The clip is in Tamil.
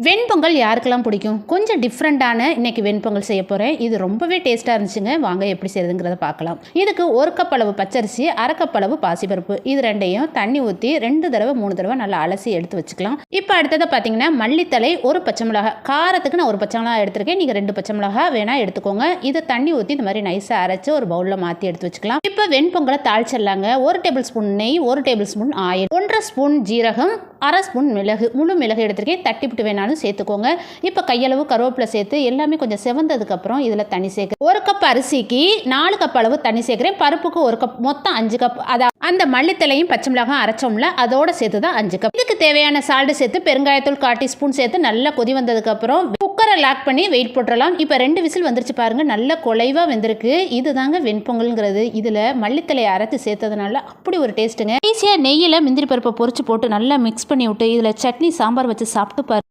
வெண்பொங்கல் யாருக்கெல்லாம் பிடிக்கும்? கொஞ்சம் டிஃப்ரெண்ட்டான இன்றைக்கி வெண்பொங்கல் செய்ய போகிறேன். இது ரொம்பவே டேஸ்ட்டாக இருந்துச்சுங்க. வாங்க எப்படி செய்யுதுங்கிறத பார்க்கலாம். இதுக்கு 1 கப் அளவு பச்சரிசி, 1/2 கப் அளவு பாசிப்பருப்பு, இது ரெண்டையும் தண்ணி ஊற்றி 2 தடவை 3 தடவை நல்லா அலசி எடுத்து வச்சுக்கலாம். இப்போ அடுத்ததை பார்த்தீங்கன்னா மல்லித்தலை, 1 பச்சை மிளகா. காரத்துக்கு நான் 1 பச்சை மிளகா எடுத்திருக்கேன். நீங்கள் 2 பச்சை மிளகா வேணால் எடுத்துக்கோங்க. இதை தண்ணி ஊற்றி இந்த மாதிரி நைஸாக அரைச்சி ஒரு பவுலில் மாற்றி எடுத்து வச்சுக்கலாம். இப்போ வெண்பொங்கலை தாளிச்சிடலாங்க. 1 டேபிள் ஸ்பூன் நெய், 1 டேபிள் ஸ்பூன் ஆயில், 1/2 ஸ்பூன் ஜீரகம், 1/2 ஸ்பூன் மிளகு, முழு மிளகு எடுத்திருக்கேன். தட்டிவிட்டு வேணாலும் சேர்த்துக்கோங்க. இப்போ கையளவு கருவேப்பிலை சேர்த்து எல்லாமே கொஞ்சம் செவந்ததுக்கப்புறம் இதில் தண்ணி சேர்க்க 1 கப் அரிசிக்கு 4 கப் அளவு தண்ணி சேர்க்குறேன். பருப்புக்கு 1 கப், மொத்தம் 5 கப். அதான் அந்த மல்லித்தலையும் பச்சை மிளகாய் அரைச்சோம்ல, அதோட சேர்த்து தான் 5 கப். இதுக்கு தேவையான சால்ட் சேர்த்து பெருங்காயத்தூள் 1/4 டீஸ்பூன் சேர்த்து நல்லா கொதி வந்ததுக்கப்புறம் குக்கரை லாக் பண்ணி வெயிட் போட்டுடலாம். இப்போ 2 விசில் வந்துருச்சு பாருங்க, நல்ல குலைவாக வெந்திருக்கு. இதுதாங்க வெண்பொங்கல்ங்கிறது. இதில் மல்லித்தலையை அரைச்சி சேர்த்ததுனால அப்படி ஒரு டேஸ்ட்டுங்க. ஈஸியாக நெய்யில் முந்திரி பருப்பை பொரிச்சு போட்டு நல்லா மிக்ஸ் பண்ணி விட்டு இதில் சட்னி சாம்பார் வச்சு சாப்பிட்டு பாரு.